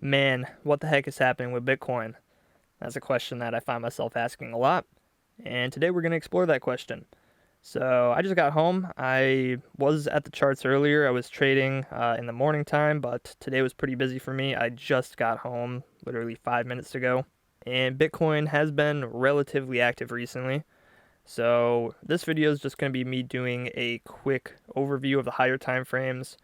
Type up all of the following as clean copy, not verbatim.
Man, what the heck is happening with Bitcoin? That's a question that I find myself asking a lot, and today we're going to explore that question. So I just got home. I was at the charts earlier. I was trading in the morning time, but today was pretty busy for me. I just got home literally 5 minutes ago, and Bitcoin has been relatively active recently. So this video is just going to be me doing a quick overview of the higher time frames,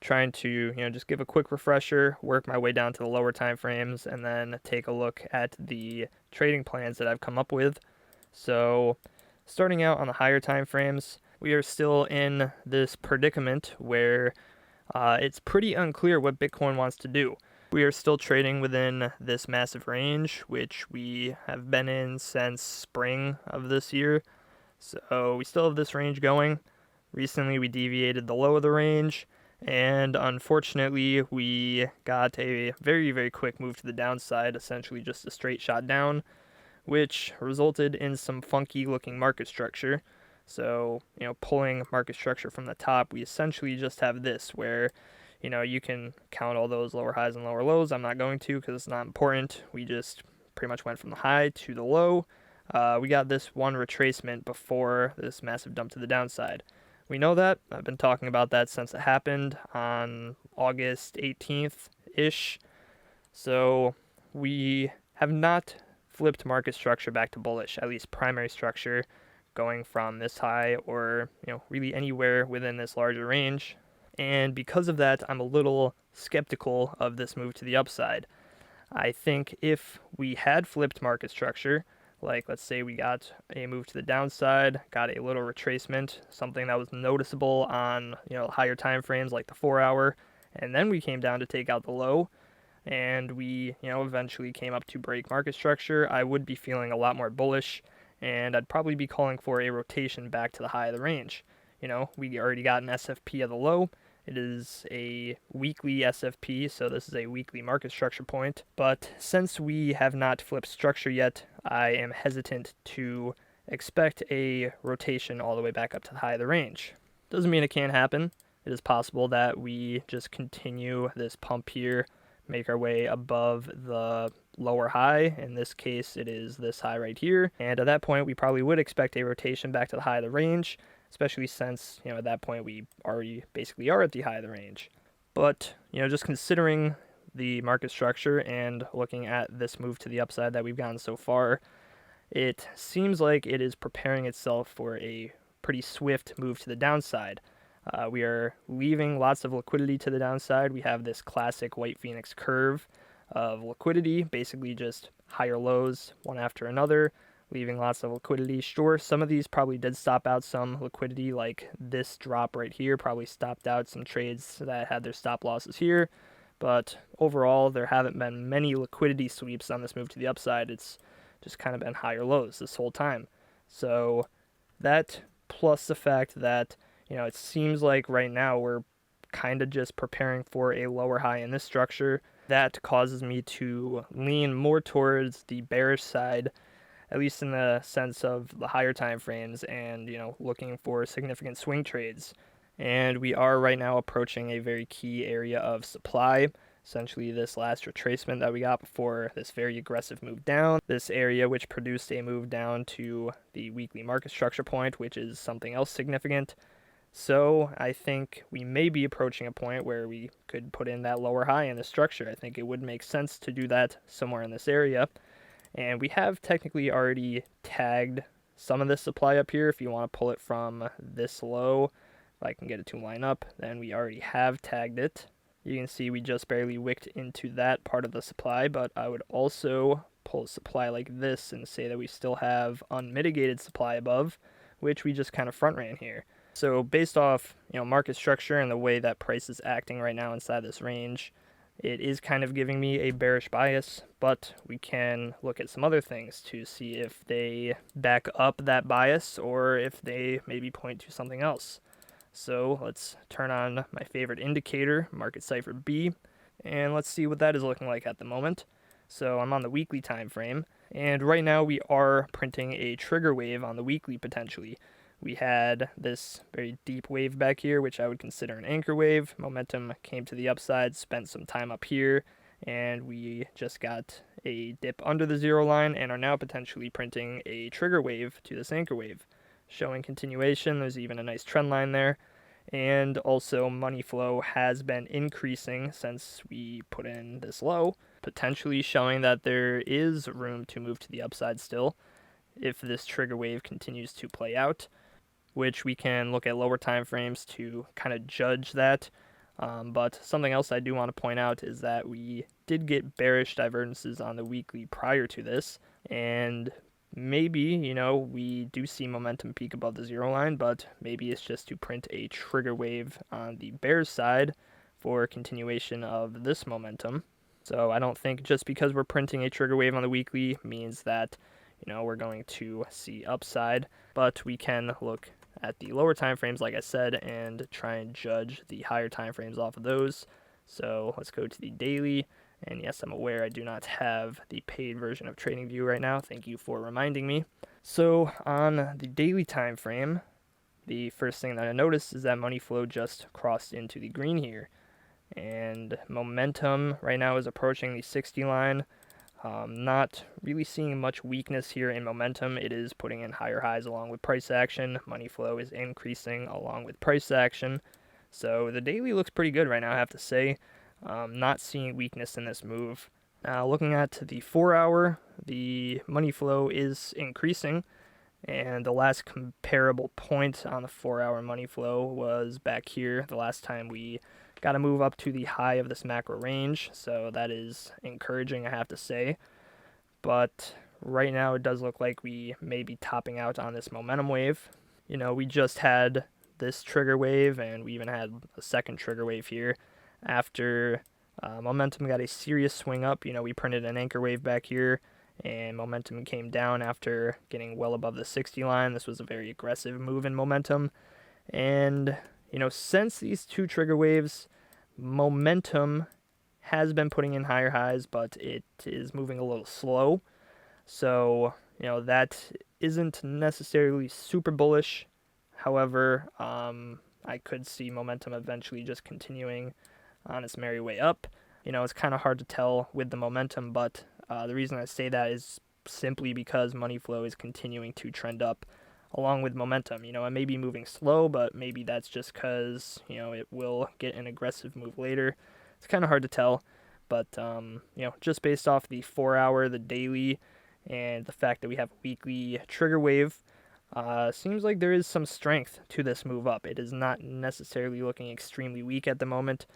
trying to just give a quick refresher, work my way down to the lower time frames, and then take a look at the trading plans that I've come up with. So starting out on the higher time frames, we are still in this predicament where it's pretty unclear what Bitcoin wants to do. We are still trading within this massive range, which we have been in since spring of this year. So we still have this range going. Recently we deviated the low of the range, and unfortunately we got a very, very quick move to the downside, essentially just a straight shot down, which resulted in some funky looking market structure. So, pulling market structure from the top, we essentially just have this where, you can count all those lower highs and lower lows. I'm not going to because it's not important. We just pretty much went from the high to the low. We got this one retracement before this massive dump to the downside. We know that. I've been talking about that since it happened on August 18th-ish. So we have not flipped market structure back to bullish, at least primary structure, going from this high or really anywhere within this larger range. And because of that, I'm a little skeptical of this move to the upside. I think if we had flipped market structure, like let's say we got a move to the downside, got a little retracement, something that was noticeable on higher time frames like the 4 hour, and then we came down to take out the low, and we eventually came up to break market structure, I would be feeling a lot more bullish, and I'd probably be calling for a rotation back to the high of the range. We already got an SFP of the low. It is a weekly SFP, so this is a weekly market structure point. But since we have not flipped structure yet, I am hesitant to expect a rotation all the way back up to the high of the range. Doesn't mean it can't happen. It is possible that we just continue this pump here, make our way above the lower high. In this case, it is this high right here. And at that point, we probably would expect a rotation back to the high of the range, especially since, at that point we already basically are at the high of the range. But, just considering the market structure and looking at this move to the upside that we've gotten so far, it seems like it is preparing itself for a pretty swift move to the downside. We are leaving lots of liquidity to the downside. We have this classic White Phoenix curve of liquidity, basically just higher lows one after another, leaving lots of liquidity. Sure, some of these probably did stop out some liquidity, like this drop right here probably stopped out some trades that had their stop losses here, but overall there haven't been many liquidity sweeps on this move to the upside. It's just kind of been higher lows this whole time. So that, plus the fact that it seems like right now we're kind of just preparing for a lower high in this structure, that causes me to lean more towards the bearish side, at least in the sense of the higher time frames and, looking for significant swing trades. And we are right now approaching a very key area of supply, essentially this last retracement that we got before this very aggressive move down, this area which produced a move down to the weekly market structure point, which is something else significant. So I think we may be approaching a point where we could put in that lower high in the structure. I think it would make sense to do that somewhere in this area. And we have technically already tagged some of this supply up here. If you want to pull it from this low, if I can get it to line up, then we already have tagged it. You can see we just barely wicked into that part of the supply, but I would also pull a supply like this and say that we still have unmitigated supply above, which we just kind of front ran here. So based off market structure and the way that price is acting right now inside this range, it is kind of giving me a bearish bias, but we can look at some other things to see if they back up that bias or if they maybe point to something else. So let's turn on my favorite indicator, Market Cipher B, and let's see what that is looking like at the moment. So I'm on the weekly time frame, and right now we are printing a trigger wave on the weekly potentially. We had this very deep wave back here, which I would consider an anchor wave. Momentum came to the upside, spent some time up here, and we just got a dip under the zero line and are now potentially printing a trigger wave to this anchor wave, showing continuation. There's even a nice trend line there. And also money flow has been increasing since we put in this low, potentially showing that there is room to move to the upside still if this trigger wave continues to play out, which we can look at lower time frames to kind of judge that. But something else I do want to point out is that we did get bearish divergences on the weekly prior to this, and maybe, we do see momentum peak above the zero line, but maybe it's just to print a trigger wave on the bear side for continuation of this momentum. So I don't think just because we're printing a trigger wave on the weekly means that, we're going to see upside, but we can look at the lower time frames, like I said, and try and judge the higher time frames off of those. So let's go to the daily. And yes, I'm aware I do not have the paid version of TradingView right now. Thank you for reminding me. So on the daily time frame, the first thing that I noticed is that money flow just crossed into the green here. And momentum right now is approaching the 60 line. Not really seeing much weakness here in momentum. It is putting in higher highs along with price action. Money flow is increasing along with price action. So the daily looks pretty good right now, I have to say. Not seeing weakness in this move. Now, looking at the 4 hour, the money flow is increasing, and the last comparable point on the 4 hour money flow was back here the last time we got to move up to the high of this macro range, so that is encouraging, I have to say. But right now it does look like we may be topping out on this momentum wave. We just had this trigger wave, and we even had a second trigger wave here. After momentum got a serious swing up, we printed an anchor wave back here, and momentum came down after getting well above the 60 line. This was a very aggressive move in momentum. And, since these two trigger waves, momentum has been putting in higher highs, but it is moving a little slow. So, that isn't necessarily super bullish. However, I could see momentum eventually just continuing on its merry way up. It's kind of hard to tell with the momentum, but the reason I say that is simply because money flow is continuing to trend up along with momentum. It may be moving slow, but maybe that's just because, it will get an aggressive move later. It's kind of hard to tell, but, just based off the 4 hour, the daily, and the fact that we have a weekly trigger wave, seems like there is some strength to this move up. It is not necessarily looking extremely weak at the moment.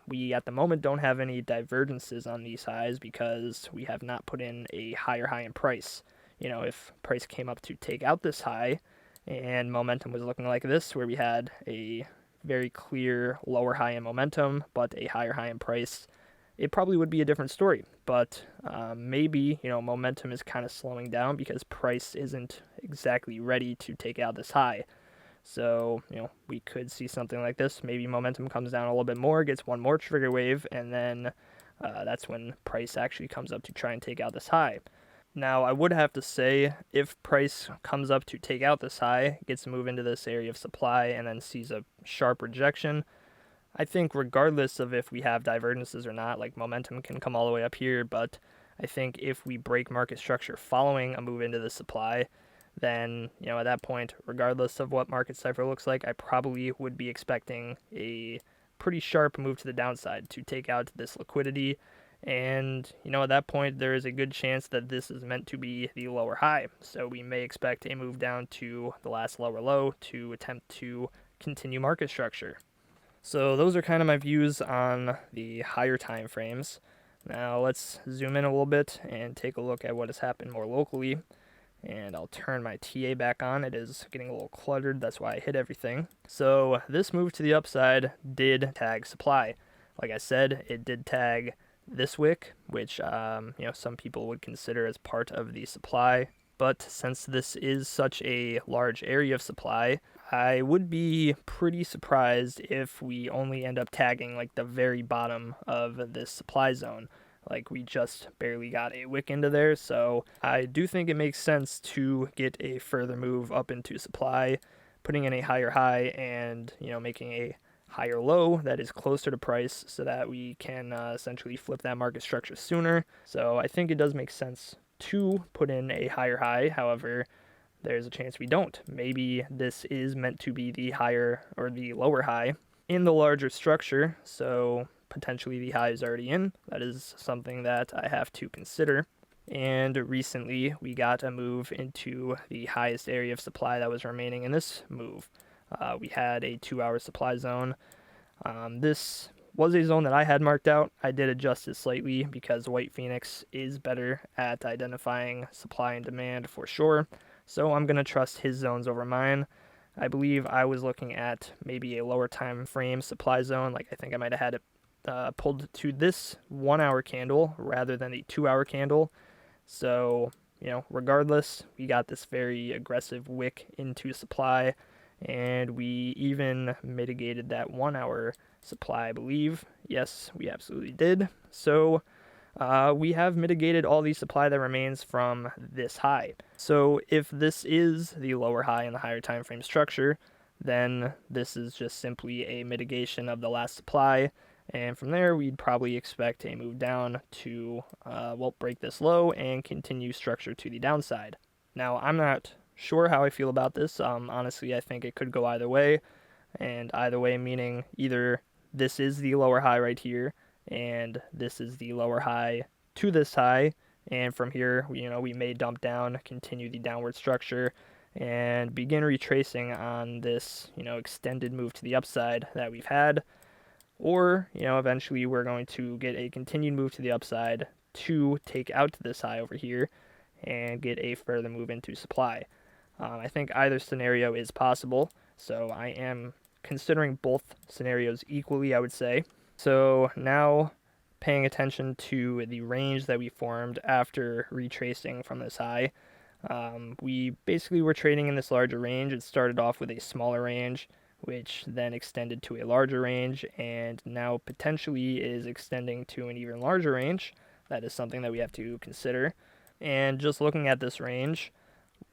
We at the moment don't have any divergences on these highs because we have not put in a higher high in price. If price came up to take out this high and momentum was looking like this, where we had a very clear lower high in momentum but a higher high in price, it probably would be a different story. But maybe, momentum is kind of slowing down because price isn't exactly ready to take out this high. So, we could see something like this. Maybe momentum comes down a little bit more, gets one more trigger wave, and then that's when price actually comes up to try and take out this high. Now, I would have to say, if price comes up to take out this high, gets to move into this area of supply, and then sees a sharp rejection, I think regardless of if we have divergences or not, like momentum can come all the way up here, but I think if we break market structure following a move into the supply, then, at that point, regardless of what market cipher looks like, I probably would be expecting a pretty sharp move to the downside to take out this liquidity. And, at that point, there is a good chance that this is meant to be the lower high. So we may expect a move down to the last lower low to attempt to continue market structure. So those are kind of my views on the higher time frames. Now let's zoom in a little bit and take a look at what has happened more locally. And I'll turn my TA back on. It is getting a little cluttered, that's why I hit everything. So this move to the upside did tag supply. Like I said, it did tag this wick, which some people would consider as part of the supply. But since this is such a large area of supply, I would be pretty surprised if we only end up tagging like the very bottom of this supply zone. Like we just barely got a wick into there, so I do think it makes sense to get a further move up into supply, putting in a higher high and, making a higher low that is closer to price so that we can essentially flip that market structure sooner. So I think it does make sense to put in a higher high. However, there's a chance we don't. Maybe this is meant to be the higher or the lower high in the larger structure, so potentially the high is already in. That is something that I have to consider. And recently we got a move into the highest area of supply that was remaining in this move. We had a 2-hour supply zone. This was a zone that I had marked out. I did adjust it slightly because White Phoenix is better at identifying supply and demand for sure. So I'm going to trust his zones over mine. I believe I was looking at maybe a lower time frame supply zone. Like I think I might have had it pulled to this 1-hour candle rather than the 2-hour candle. So, regardless, we got this very aggressive wick into supply, and we even mitigated that 1-hour supply, I believe. Yes, we absolutely did. So we have mitigated all the supply that remains from this high. So if this is the lower high in the higher time frame structure, then this is just simply a mitigation of the last supply. And from there, we'd probably expect a move down to, break this low and continue structure to the downside. Now, I'm not sure how I feel about this. Honestly, I think it could go either way. And either way meaning either this is the lower high right here, and this is the lower high to this high. And from here, we may dump down, continue the downward structure, and begin retracing on this, extended move to the upside that we've had. Or, eventually we're going to get a continued move to the upside to take out this high over here and get a further move into supply. I think either scenario is possible, so I am considering both scenarios equally, I would say. So now paying attention to the range that we formed after retracing from this high. We basically were trading in this larger range. It started off with a smaller range, which then extended to a larger range, and now potentially is extending to an even larger range. That is something that we have to consider. And just looking at this range,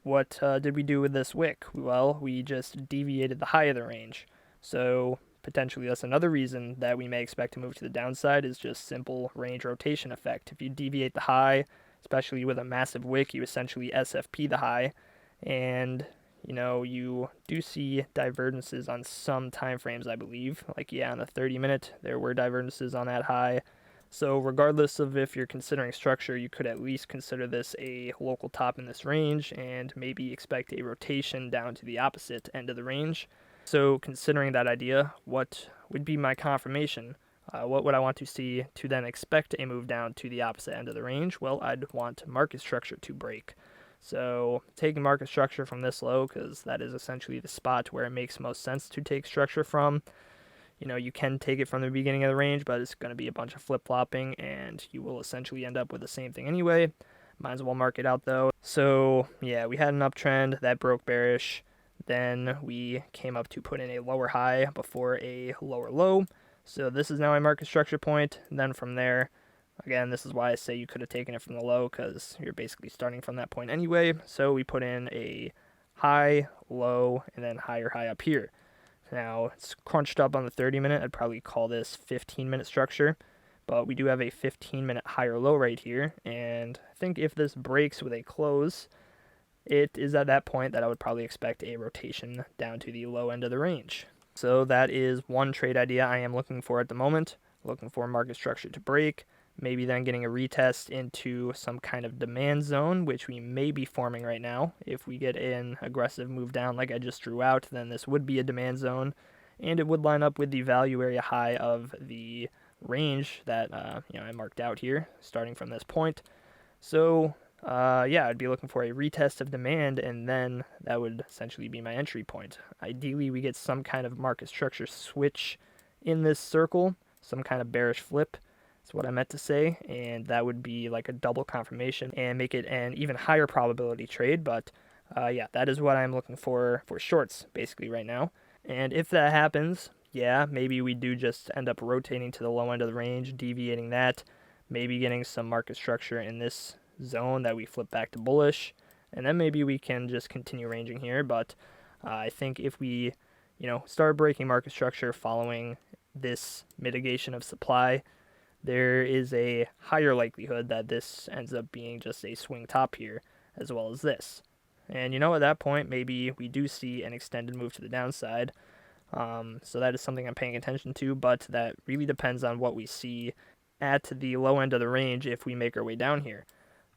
what did we do with this wick? Well, we just deviated the high of the range. So potentially that's another reason that we may expect to move to the downside, is just simple range rotation effect. If you deviate the high, especially with a massive wick, you essentially SFP the high, and you do see divergences on some time frames, I believe. Like, on the 30-minute, there were divergences on that high. So regardless of if you're considering structure, you could at least consider this a local top in this range and maybe expect a rotation down to the opposite end of the range. So considering that idea, what would be my confirmation? What would I want to see to then expect a move down to the opposite end of the range? Well, I'd want market structure to break. So taking market structure from this low, because that is essentially the spot where it makes most sense to take structure from. You can take it from the beginning of the range, but it's going to be a bunch of flip-flopping, and you will essentially end up with the same thing anyway. Might as well mark it out, though. So, we had an uptrend that broke bearish. Then we came up to put in a lower high before a lower low. So this is now a market structure point. And then from there, again, this is why I say you could have taken it from the low, because you're basically starting from that point anyway. So we put in a high, low, and then higher high up here. Now, it's crunched up on the 30-minute. I'd probably call this 15-minute structure. But we do have a 15-minute higher low right here. And I think if this breaks with a close, it is at that point that I would probably expect a rotation down to the low end of the range. So that is one trade idea I am looking for at the moment. Looking for market structure to break. Maybe then getting a retest into some kind of demand zone, which we may be forming right now. If we get an aggressive move down like I just drew out, then this would be a demand zone, and it would line up with the value area high of the range that I marked out here, starting from this point. So I'd be looking for a retest of demand, and then that would essentially be my entry point. Ideally, we get some kind of market structure switch in this circle, some kind of bearish flip. That's what I meant to say, and that would be like a double confirmation and make it an even higher probability trade. But that is what I'm looking for shorts basically right now. And if that happens, maybe we do just end up rotating to the low end of the range, deviating that, maybe getting some market structure in this zone that we flip back to bullish, and then maybe we can just continue ranging here. But I think if we start breaking market structure following this mitigation of supply, there is a higher likelihood that this ends up being just a swing top here, as well as this. And at that point, maybe we do see an extended move to the downside. So that is something I'm paying attention to, but that really depends on what we see at the low end of the range if we make our way down here.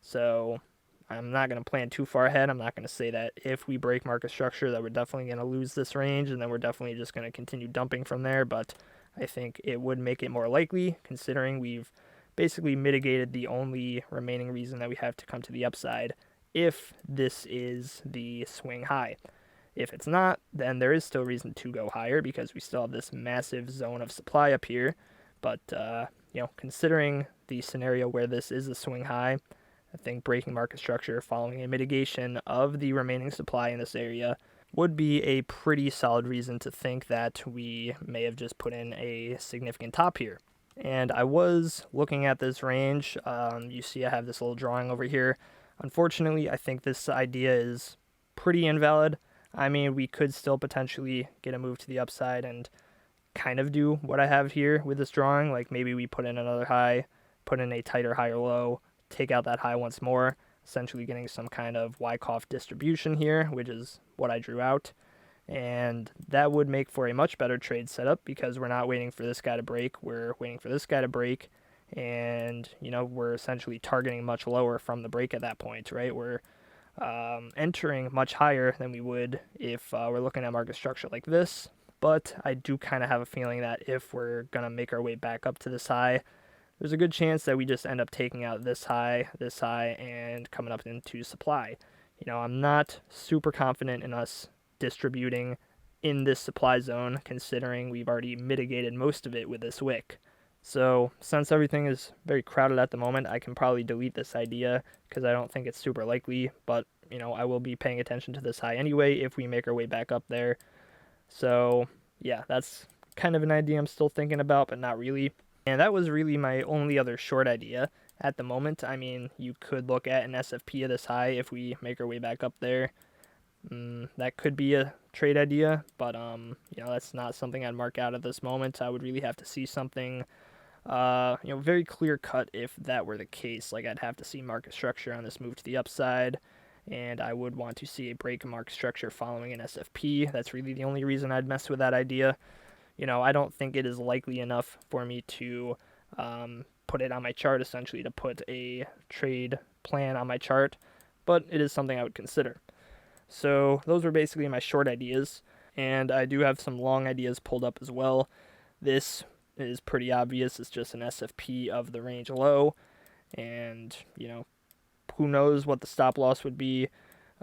So I'm not going to plan too far ahead. I'm not going to say that if we break market structure that we're definitely going to lose this range and then we're definitely just going to continue dumping from there, but I think it would make it more likely considering we've basically mitigated the only remaining reason that we have to come to the upside if this is the swing high. If it's not, then there is still reason to go higher because we still have this massive zone of supply up here. But, considering the scenario where this is a swing high, I think breaking market structure following a mitigation of the remaining supply in this area would be a pretty solid reason to think that we may have just put in a significant top here. And I was looking at this range. You see I have this little drawing over here. Unfortunately, I think this idea is pretty invalid. I mean, we could still potentially get a move to the upside and kind of do what I have here with this drawing. Like maybe we put in another high, put in a tighter higher low, take out that high once more, essentially getting some kind of Wyckoff distribution here, which is what I drew out. And that would make for a much better trade setup because we're not waiting for this guy to break. We're waiting for this guy to break. And, we're essentially targeting much lower from the break at that point, right? We're entering much higher than we would if we're looking at market structure like this. But I do kind of have a feeling that if we're going to make our way back up to this high, there's a good chance that we just end up taking out this high, and coming up into supply. I'm not super confident in us distributing in this supply zone, considering we've already mitigated most of it with this wick. So since everything is very crowded at the moment, I can probably delete this idea because I don't think it's super likely, but I will be paying attention to this high anyway if we make our way back up there. So yeah, that's kind of an idea I'm still thinking about, but not really. And that was really my only other short idea at the moment. I mean, you could look at an SFP of this high if we make our way back up there. That could be a trade idea, but that's not something I'd mark out at this moment. I would really have to see something very clear cut if that were the case. Like I'd have to see market structure on this move to the upside, and I would want to see a break in market structure following an SFP. That's really the only reason I'd mess with that idea. I don't think it is likely enough for me to put it on my chart, essentially to put a trade plan on my chart, but it is something I would consider. So those were basically my short ideas, and I do have some long ideas pulled up as well. This is pretty obvious. It's just an SFP of the range low, and who knows what the stop loss would be.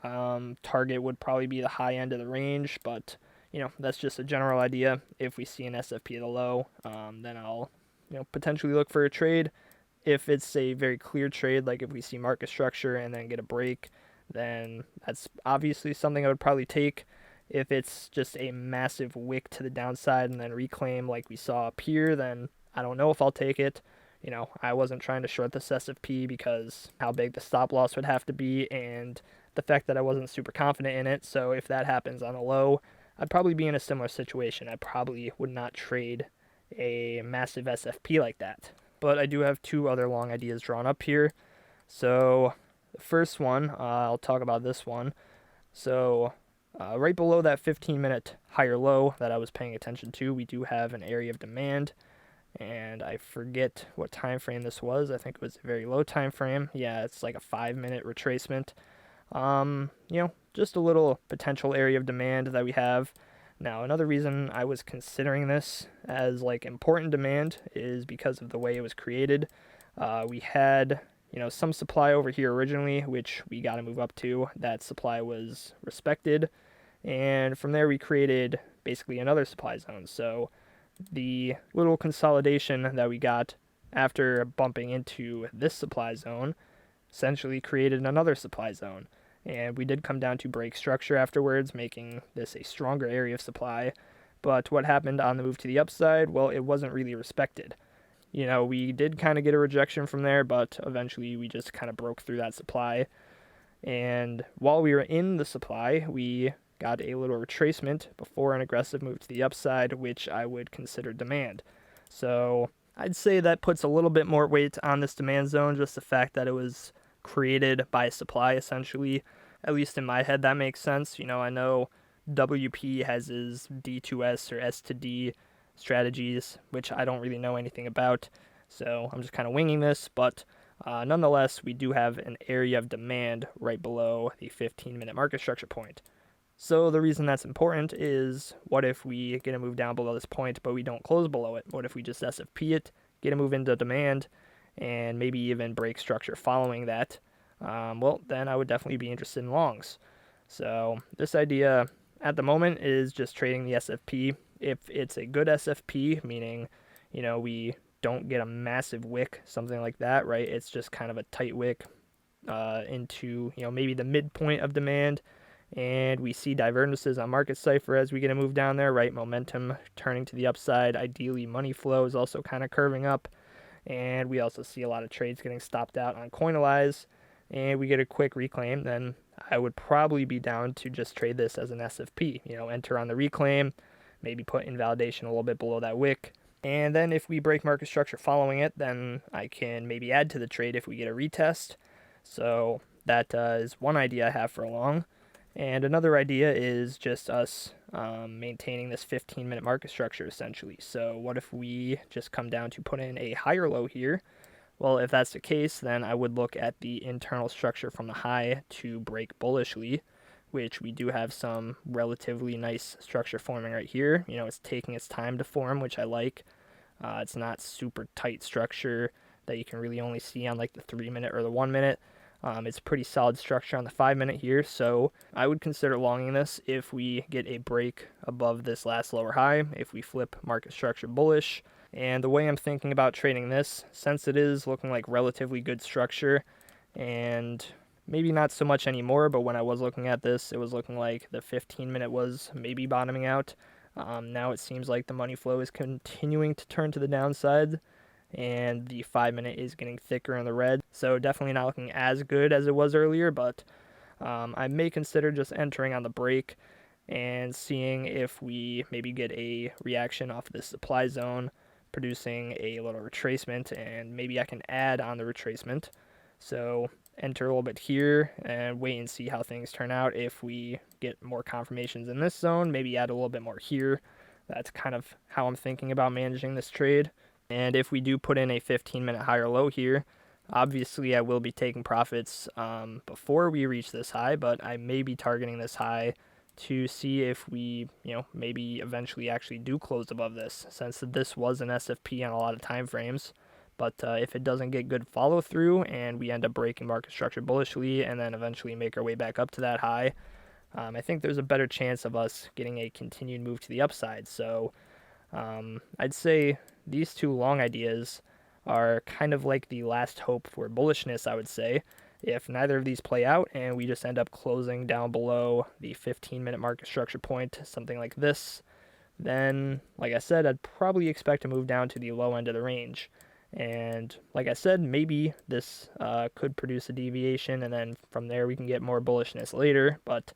Target would probably be the high end of the range, but that's just a general idea. If we see an SFP of the low, then I'll potentially look for a trade. If it's a very clear trade, like if we see market structure and then get a break, then that's obviously something I would probably take. If it's just a massive wick to the downside and then reclaim like we saw up here, then I don't know if I'll take it. I wasn't trying to short this SFP because how big the stop loss would have to be and the fact that I wasn't super confident in it. So if that happens on a low, I'd probably be in a similar situation. I probably would not trade a massive SFP like that. But I do have two other long ideas drawn up here. So the first one, I'll talk about this one. So right below that 15-minute higher low that I was paying attention to, we do have an area of demand. And I forget what time frame this was. I think it was a very low time frame. Yeah, it's like a 5-minute retracement. Just a little potential area of demand that we have. Now, another reason I was considering this as like important demand is because of the way it was created. We had, some supply over here originally, which we got to move up to. That supply was respected. And from there, we created basically another supply zone. So the little consolidation that we got after bumping into this supply zone essentially created another supply zone. And we did come down to break structure afterwards, making this a stronger area of supply. But what happened on the move to the upside? Well, it wasn't really respected. We did kind of get a rejection from there, but eventually we just kind of broke through that supply. And while we were in the supply, we got a little retracement before an aggressive move to the upside, which I would consider demand. So I'd say that puts a little bit more weight on this demand zone, just the fact that it was created by supply, essentially. At least in my head, that makes sense. I know WP has his D2S or S to D strategies, which I don't really know anything about, so I'm just kind of winging this, but nonetheless, we do have an area of demand right below the 15-minute market structure point. So the reason that's important is, what if we get a move down below this point, but we don't close below it? What if we just SFP it, get a move into demand, and maybe even break structure following that? Well, then I would definitely be interested in longs. So this idea at the moment is just trading the SFP. If it's a good SFP, meaning, we don't get a massive wick, something like that, right? It's just kind of a tight wick into, maybe the midpoint of demand, and we see divergences on market cipher as we get a move down there, right? Momentum turning to the upside. Ideally, money flow is also kind of curving up, and we also see a lot of trades getting stopped out on Coinalyze, and we get a quick reclaim. Then I would probably be down to just trade this as an SFP, enter on the reclaim, maybe put invalidation a little bit below that wick. And then if we break market structure following it, then I can maybe add to the trade if we get a retest. So that is one idea I have for a long. And another idea is just us maintaining this 15-minute market structure, essentially. So what if we just come down to put in a higher low here? Well, if that's the case, then I would look at the internal structure from the high to break bullishly, which we do have some relatively nice structure forming right here. It's taking its time to form, which I like. It's not super tight structure that you can really only see on like the 3-minute or the 1-minute. It's pretty solid structure on the 5-minute here, so I would consider longing this if we get a break above this last lower high, if we flip market structure bullish. And the way I'm thinking about trading this, since it is looking like relatively good structure, and maybe not so much anymore, but when I was looking at this, it was looking like the 15-minute was maybe bottoming out. Now it seems like the money flow is continuing to turn to the downside, and the 5-minute is getting thicker in the red. So definitely not looking as good as it was earlier, but I may consider just entering on the break and seeing if we maybe get a reaction off of this supply zone, producing a little retracement, and maybe I can add on the retracement. So enter a little bit here and wait and see how things turn out. If we get more confirmations in this zone, maybe add a little bit more here. That's kind of how I'm thinking about managing this trade. And if we do put in a 15-minute higher low here, obviously I will be taking profits before we reach this high, but I may be targeting this high to see if we, maybe eventually actually do close above this, since this was an SFP on a lot of time frames. But if it doesn't get good follow through and we end up breaking market structure bullishly and then eventually make our way back up to that high, I think there's a better chance of us getting a continued move to the upside. So I'd say these two long ideas are kind of like the last hope for bullishness, I would say. If neither of these play out and we just end up closing down below the 15-minute market structure point, something like this, then, like I said, I'd probably expect to move down to the low end of the range. And like I said, maybe this could produce a deviation, and then from there we can get more bullishness later. But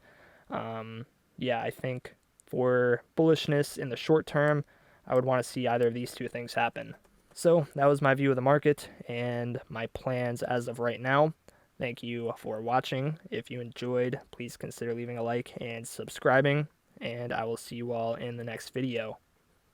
yeah, I think for bullishness in the short term, I would want to see either of these two things happen. So that was my view of the market and my plans as of right now. Thank you for watching. If you enjoyed, please consider leaving a like and subscribing, and I will see you all in the next video.